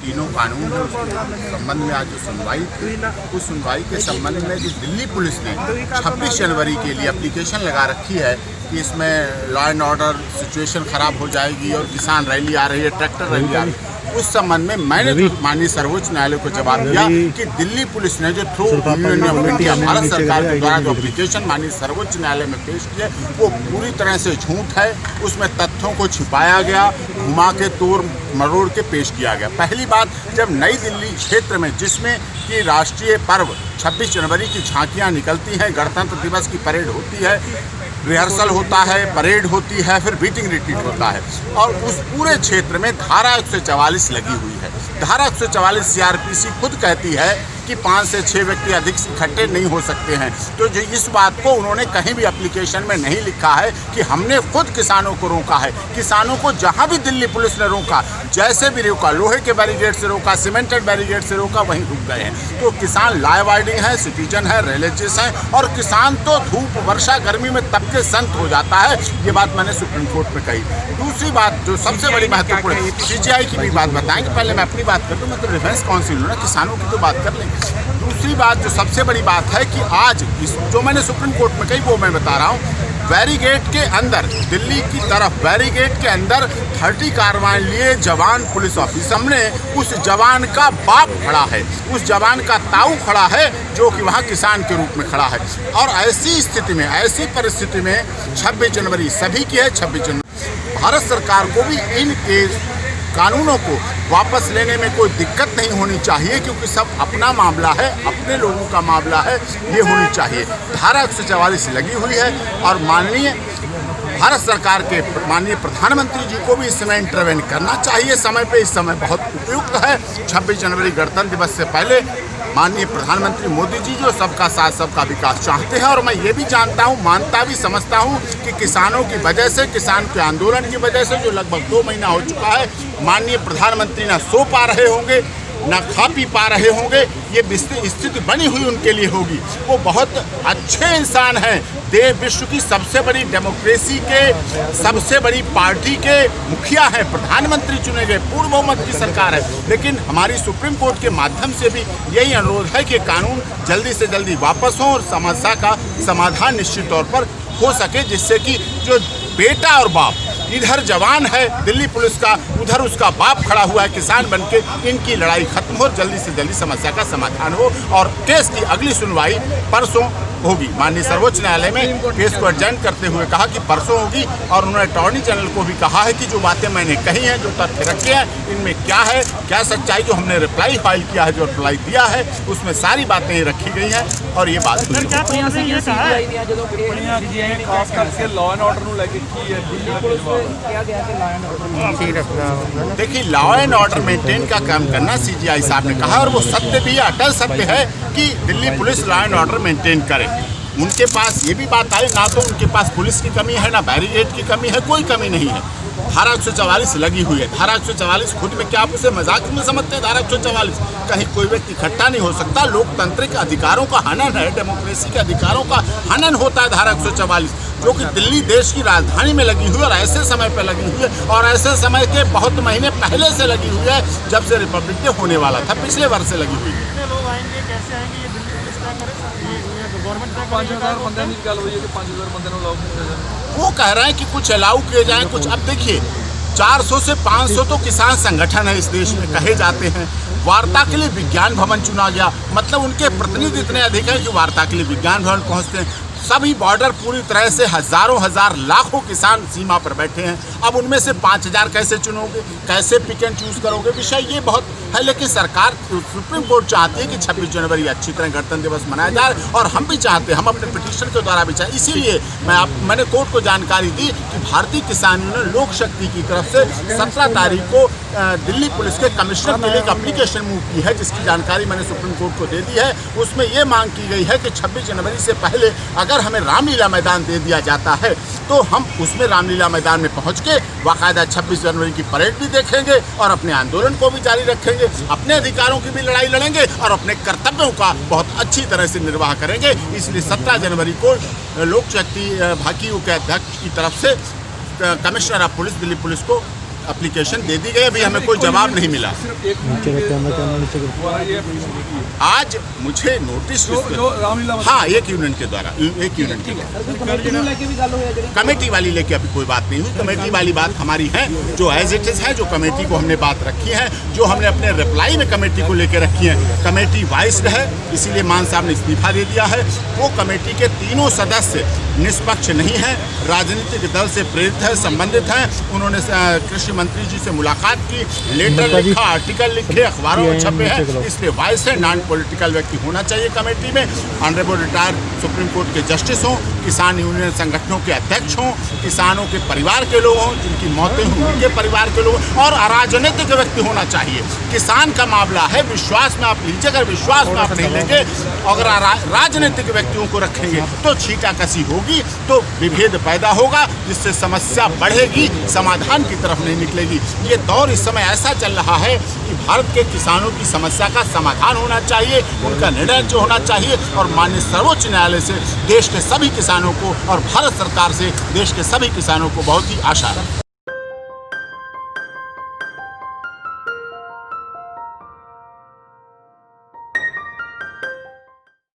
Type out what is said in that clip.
तीनों कानून है उसके संबंध में आज जो सुनवाई थी, उस सुनवाई के संबंध में जो दिल्ली पुलिस ने 26 जनवरी के लिए एप्लीकेशन लगा रखी है कि इसमें लॉ एंड ऑर्डर सिचुएशन ख़राब हो जाएगी और किसान रैली आ रही है, ट्रैक्टर रैली आ रही है, उस संबंध में मैंने माननीय सर्वोच्च न्यायालय को जवाब दिया कि दिल्ली पुलिस ने जो through union of India Bharat सरकार के द्वारा जो एप्लीकेशन माननीय सर्वोच्च न्यायालय में पेश की है वो पूरी तरह से झूठ है। उसमें तथ्यों को छिपाया गया, घुमा के तोड़ मरोड़ के पेश किया गया। पहली बात, जब नई दिल्ली क्षेत्र में जिसमें कि राष्ट्रीय पर्व 26 जनवरी की झांकियाँ निकलती हैं, गणतंत्र दिवस की परेड होती है, रिहर्सल होता है, परेड होती है, फिर बीटिंग रिट्रीट होता है और उस पूरे क्षेत्र में धारा 144 लगी हुई है। धारा 144 सीआरपीसी खुद कहती है कि 5 से 6 व्यक्ति अधिक इकट्ठे नहीं हो सकते हैं। तो जो इस बात को उन्होंने कहीं भी एप्लीकेशन में नहीं लिखा है कि हमने खुद किसानों को रोका है। किसानों को जहां भी दिल्ली पुलिस ने रोका, जैसे भी रोका, लोहे के बैरिकेड से रोका, सीमेंटेड बैरिकेड से रोका, वहीं रुक गए हैं। तो किसान लॉ अबाइडिंग है, सिटीजन है, रिलीजियस है और किसान तो धूप वर्षा गर्मी में तब के संत हो जाता है। ये बात मैंने सुप्रीम कोर्ट में कही। दूसरी बात जो सबसे बड़ी महत्वपूर्ण है, सीजीआई की भी बात बताएंगे, पहले मैं अपनी बात कर दूँ, मतलब डिफेंस काउंसिल ना, किसानों की तो बात कर लेंगे। दूसरी बात जो सबसे बड़ी बात है कि आज जो मैंने सुप्रीम कोर्ट में कही वो मैं बता रहा हूँ, बैरिकेड के अंदर दिल्ली की तरफ बैरिकेड के अंदर 30 कार्रवाई लिए जवान पुलिस ऑफिसर, सामने उस जवान का बाप खड़ा है, उस जवान का ताऊ खड़ा है जो कि वहाँ किसान के रूप में खड़ा है। और ऐसी स्थिति में, ऐसी परिस्थिति में 26 जनवरी सभी की है। 26 जनवरी भारत सरकार को भी इन केस कानूनों को वापस लेने में कोई दिक्कत नहीं होनी चाहिए, क्योंकि सब अपना मामला है, अपने लोगों का मामला है, ये होनी चाहिए। धारा 144 लगी हुई है और माननीय भारत सरकार के माननीय प्रधानमंत्री जी को भी इस समय इंटरवेन करना चाहिए समय पे। इस समय बहुत उपयुक्त है। 26 जनवरी गणतंत्र दिवस से पहले माननीय प्रधानमंत्री मोदी जी जो सबका साथ सबका विकास चाहते हैं और मैं ये भी जानता हूँ, मानता भी समझता हूँ कि किसानों की वजह से, किसान के आंदोलन की वजह से जो लगभग 2 महीना हो चुका है, माननीय प्रधानमंत्री ना सो पा रहे होंगे, ना खा पी पा रहे होंगे, ये स्थिति बनी हुई उनके लिए होगी। वो बहुत अच्छे इंसान हैं, देश विश्व की सबसे बड़ी डेमोक्रेसी के, सबसे बड़ी पार्टी के मुखिया हैं, प्रधानमंत्री चुने गए, पूर्ण बहुमत की सरकार है। लेकिन हमारी सुप्रीम कोर्ट के माध्यम से भी यही अनुरोध है कि कानून जल्दी से जल्दी वापस हो और समस्या का समाधान निश्चित तौर पर हो सके, जिससे कि जो बेटा और बाप, इधर जवान है दिल्ली पुलिस का, उधर उसका बाप खड़ा हुआ है किसान बनके, इनकी लड़ाई खत्म हो, जल्दी से जल्दी समस्या का समाधान हो और केस की अगली सुनवाई परसों होगी। माननीय सर्वोच्च न्यायालय में केस को एडजर्न करते हुए कहा कि परसों होगी और उन्होंने अटॉर्नी जनरल को भी कहा है कि जो बातें मैंने कही हैं, जो तथ्य रखे हैं, इनमें क्या है, क्या सच्चाई, जो हमने रिप्लाई फाइल किया है, जो रिप्लाई दिया है, उसमें सारी बातें रखी गई हैं और ये बात खास करके लॉ एंड ऑर्डर देखिए, लॉ एंड ऑर्डर मेंटेन का काम करना सीजीआई साहब ने कहा और वो सत्य भी, अटल सत्य है कि Delhi police law and order maintain करे। उनके पास ये भी बात आई, ना तो उनके पास पुलिस की कमी है, ना बैरिकेड की कमी है, कोई कमी नहीं है। धारा 144 लगी हुई है। धारा 144 खुद में क्या आप उसे मजाक में समझते हैं? धारा 144 कहीं कोई व्यक्ति इकट्ठा नहीं हो सकता। लोकतांत्रिक अधिकारों का हनन है, डेमोक्रेसी के अधिकारों का हनन होता है। धारा 144 जो कि दिल्ली देश की राजधानी में लगी हुई है और ऐसे समय पर लगी हुई है और ऐसे समय के बहुत महीने पहले से लगी हुई है जब से रिपब्लिक डे होने वाला था, पिछले वर्ष से लगी हुई है। लोग आएंगे, कैसे आएंगे? ये दिल्ली पुलिस क्या करे? गवर्नमेंट 5000 बंदे की गल हुई है कि 5000 बंदे अलाउ किया जाए। वो कह रहे हैं कि कुछ अलाउ किए जाएं, कुछ। अब देखिए, 400 से 500 तो किसान संगठन है इस देश में, कहे जाते हैं। वार्ता के लिए विज्ञान भवन चुना गया, मतलब उनके प्रतिनिधि इतने अधिक हैं कि वार्ता के लिए विज्ञान भवन पहुंचते हैं। सभी बॉर्डर पूरी तरह से हजारों हजार लाखों किसान सीमा पर बैठे हैं। अब उनमें से 5000 कैसे चुनोगे, कैसे पिक एंड चूज करोगे? विषय ये बहुत है। लेकिन सरकार, सुप्रीम कोर्ट चाहती है कि 26 जनवरी अच्छी तरह गणतंत्र दिवस मनाया जाए और हम भी चाहते हैं, हम अपने पिटीशन के द्वारा भी चाहते। इसीलिए मैंने कोर्ट को जानकारी दी कि भारतीय किसान यूनियन लोक शक्ति की तरफ से 17 तारीख को दिल्ली पुलिस के कमिश्नर के लिए एक एप्लीकेशन मूव की है, जिसकी जानकारी मैंने सुप्रीम कोर्ट को दे दी है। उसमें ये मांग की गई है कि 26 जनवरी से पहले अगर हमें रामलीला मैदान दे दिया जाता है तो हम उसमें रामलीला मैदान में पहुंच के बाकायदा 26 जनवरी की परेड भी देखेंगे और अपने आंदोलन को भी जारी रखेंगे, अपने अधिकारों की भी लड़ाई लड़ेंगे और अपने कर्तव्यों का बहुत अच्छी तरह से निर्वाह करेंगे। इसलिए 17 जनवरी को लोक शक्ति भाकियू के अध्यक्ष की तरफ से commissioner of police Delhi police को एप्लीकेशन दे दी गई, अभी हमें कोई जवाब नहीं मिला। आज मुझे नोटिस जो रामलीला हाँ, एक यूनियन के द्वारा कमेटी वाली लेके अभी कोई बात नहीं हुई। कमेटी वाली बात हमारी है जो एज इट इज है, जो कमेटी को हमने बात रखी है, जो हमने अपने रिप्लाई में कमेटी को लेकर रखी है। कमेटी वाइस्ड है, इसीलिए मान साहब ने इस्तीफा दे दिया है। वो कमेटी के तीनों सदस्य निष्पक्ष नहीं है, राजनीतिक दल से प्रेरित है, संबंधित हैं। उन्होंने कृषि मंत्री जी से मुलाकात की, लेटर लिखा, आर्टिकल लिखे, अखबारों में छपे हैं, इसलिए वाइस है, नॉन पॉलिटिकल व्यक्ति होना चाहिए कमेटी में। ऑनरेबल रिटायर्ड सुप्रीम कोर्ट के जस्टिस हों, किसान यूनियन संगठनों के अध्यक्ष हों, किसानों के परिवार के लोग हों, जिनकी मौतें हुई उनके परिवार के लोग, और अराजनीतिक व्यक्ति होना चाहिए। किसान का मामला है, विश्वास में आप लीजिए, अगर विश्वास में आप नहीं लेंगे, अगर राजनीतिक व्यक्तियों को रखेंगे तो छींटाकशी होगी, तो विभेद पैदा होगा, जिससे समस्या बढ़ेगी, समाधान की तरफ नहीं निकलेगी। ये दौर इस समय ऐसा चल रहा है कि भारत के किसानों की समस्या का समाधान होना चाहिए, उनका निर्णय जो होना चाहिए, और माननीय सर्वोच्च न्यायालय से देश के सभी किसानों को और भारत सरकार से देश के सभी किसानों को बहुत ही आशा है।